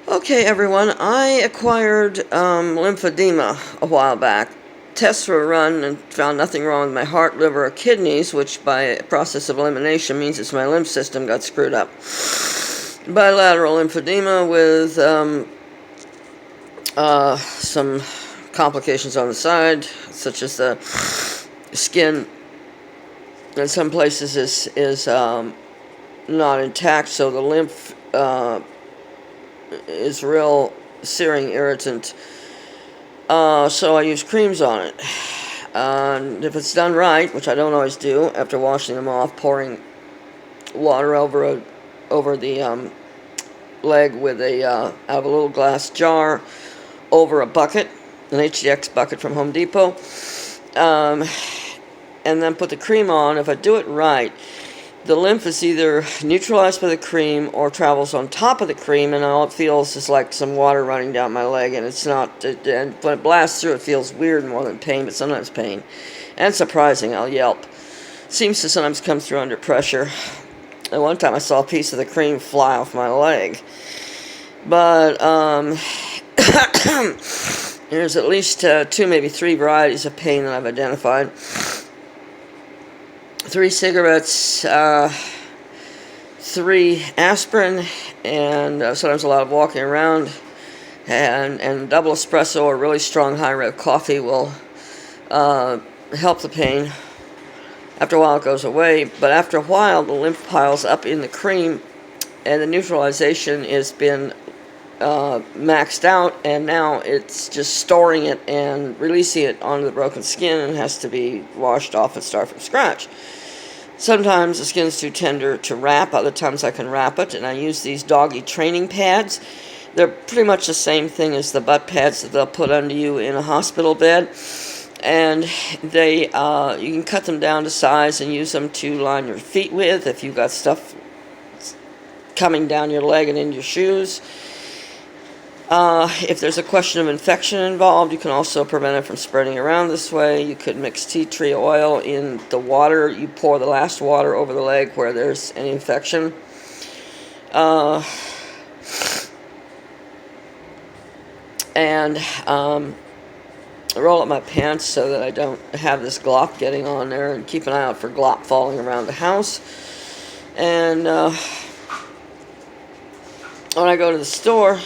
Okay, everyone, I acquired lymphedema a while back. Tests were run and found nothing wrong with my heart, liver, or kidneys, which by a process of elimination means it's my lymph system got screwed up. Bilateral lymphedema with some complications on the side, such as the skin in some places is not intact, so the lymph is real searing irritant. So I use creams on it. And if it's done right, which I don't always do, after washing them off, pouring water over the leg with out of a little glass jar over a bucket, an HDX bucket from Home Depot, and then put the cream on. If I do it right, the lymph is either neutralized by the cream or travels on top of the cream, and all it feels is like some water running down my leg, and it's not, and when it blasts through, it feels weird more than pain, but sometimes pain. And surprising, I'll yelp. Seems to sometimes come through under pressure. And one time I saw a piece of the cream fly off my leg. But there's at least 2, maybe 3 varieties of pain that I've identified. 3 cigarettes, 3 aspirin, and sometimes a lot of walking around, and double espresso or really strong high red coffee will help the pain. After a while it goes away, but after a while the lymph piles up in the cream, and the neutralization has been maxed out, and now it's just storing it and releasing it onto the broken skin, and has to be washed off and start from scratch. Sometimes the skin's too tender to wrap, other times I can wrap it, and I use these doggy training pads. They're pretty much the same thing as the butt pads that they'll put under you in a hospital bed, and they you can cut them down to size and use them to line your feet with if you've got stuff coming down your leg and into your shoes. If there's a question of infection involved, you can also prevent it from spreading around this way. You could mix tea tree oil in the water. You pour the last water over the leg where there's any infection. And roll up my pants so that I don't have this glop getting on there, and keep an eye out for glop falling around the house. And when I go to the store,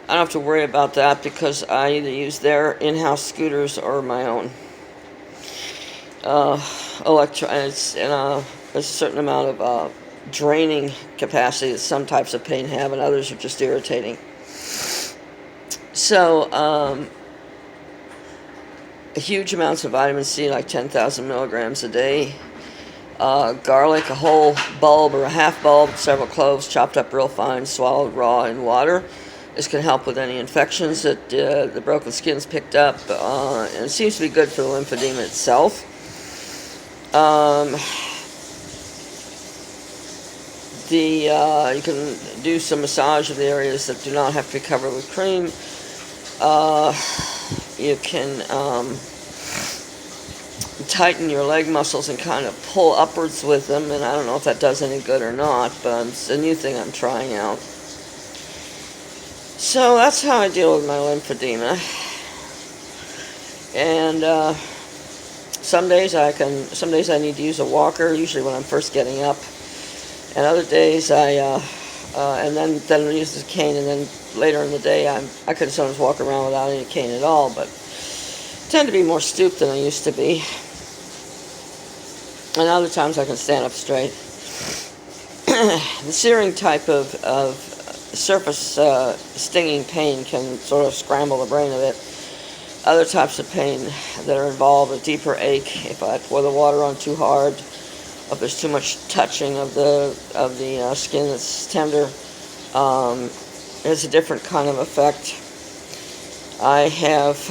I don't have to worry about that because I either use their in-house scooters or my own. There's a certain amount of draining capacity that some types of pain have, and others are just irritating. So, huge amounts of vitamin C, like 10,000 milligrams a day. Garlic, a whole bulb or a half bulb, several cloves chopped up real fine, swallowed raw in water. This can help with any infections that the broken skin's picked up, and it seems to be good for the lymphedema itself. You can do some massage of the areas that do not have to be covered with cream. You can tighten your leg muscles and kind of pull upwards with them, and I don't know if that does any good or not, but it's a new thing I'm trying out. So that's how I deal with my lymphedema. And some days I need to use a walker, usually when I'm first getting up. And other days and then I use the cane, and then later in the day I could sometimes walk around without any cane at all, but I tend to be more stooped than I used to be. And other times I can stand up straight. The searing type of surface stinging pain can sort of scramble the brain a bit. Other types of pain that are involved, a deeper ache if I pour the water on too hard, if there's too much touching of the skin that's tender, it's a different kind of effect. I have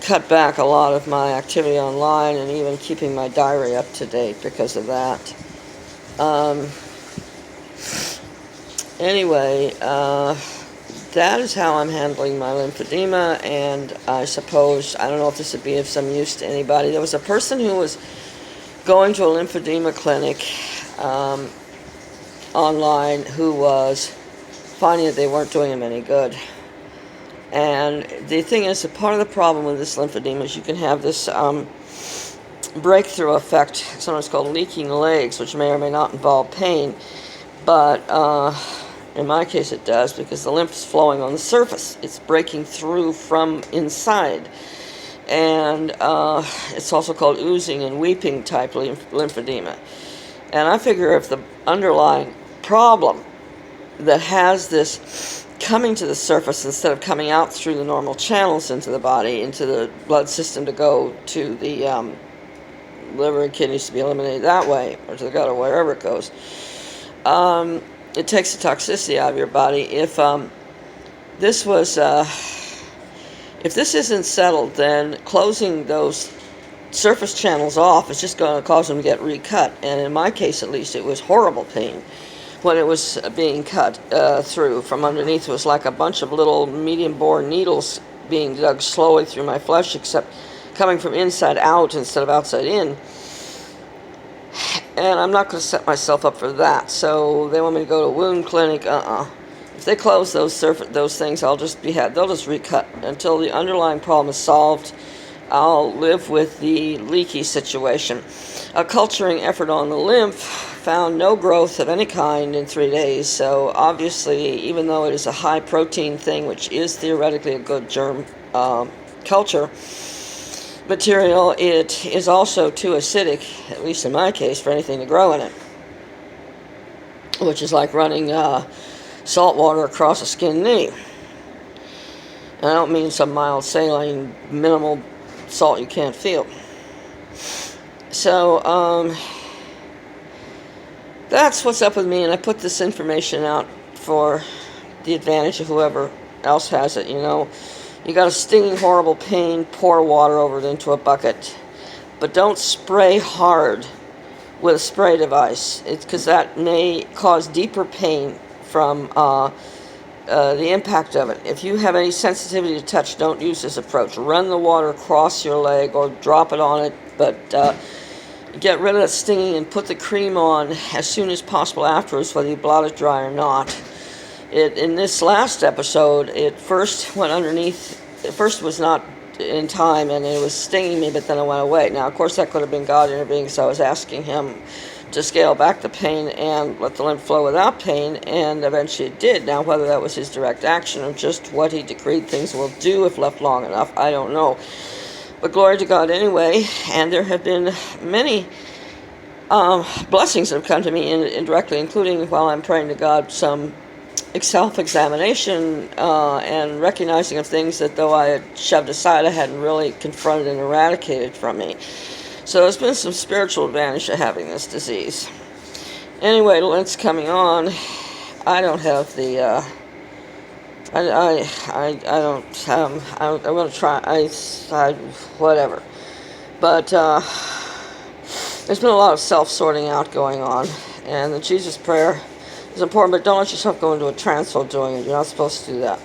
cut back a lot of my activity online, and even keeping my diary up to date because of that. Anyway, that is how I'm handling my lymphedema, and I suppose, I don't know if this would be of some use to anybody. There was a person who was going to a lymphedema clinic online who was finding that they weren't doing him any good. And the thing is, that part of the problem with this lymphedema is you can have this breakthrough effect, sometimes called leaking legs, which may or may not involve pain, but in my case it does, because the lymph is flowing on the surface. It's breaking through from inside. And it's also called oozing and weeping type lymphedema. And I figure if the underlying problem that has this coming to the surface instead of coming out through the normal channels into the body, into the blood system to go to the liver and kidneys to be eliminated that way, or to the gut, or wherever it goes, it takes the toxicity out of your body. If this was, if this isn't settled, then closing those surface channels off is just going to cause them to get recut. And in my case, at least, it was horrible pain when it was being cut through from underneath. It was like a bunch of little medium bore needles being dug slowly through my flesh, except coming from inside out instead of outside in. And I'm not going to set myself up for that. So they want me to go to a wound clinic. If they close those things, I'll just they'll just recut until the underlying problem is solved. I'll live with the leaky situation. A culturing effort on the lymph found no growth of any kind in 3 days. So obviously, even though it is a high protein thing, which is theoretically a good germ culture material, it is also too acidic, at least in my case, for anything to grow in it, which is like running salt water across a skinned knee. And I don't mean some mild saline, minimal salt you can't feel. So that's what's up with me, and I put this information out for the advantage of whoever else has it. You got a stinging, horrible pain, pour water over it into a bucket, but don't spray hard with a spray device. It's because that may cause deeper pain from the impact of it. If you have any sensitivity to touch, don't use this approach. Run the water across your leg or drop it on it, but get rid of that stinging and put the cream on as soon as possible afterwards, whether you blot it dry or not. In this last episode, it first went underneath. It first was not in time, and it was stinging me, but then it went away. Now, of course, that could have been God intervening, so I was asking him to scale back the pain and let the lymph flow without pain, and eventually it did. Now, whether that was his direct action or just what he decreed things will do if left long enough, I don't know. But glory to God anyway, and there have been many blessings that have come to me indirectly, including, while I'm praying to God, some self-examination and recognizing of things that, though I had shoved aside, I hadn't really confronted and eradicated from me. So there's been some spiritual advantage to having this disease. Anyway, Lent's coming on. I don't have the I don't I'm going to try whatever. But there's been a lot of self-sorting out going on, and the Jesus prayer is important, but don't let yourself go into a trance while doing it. You're not supposed to do that.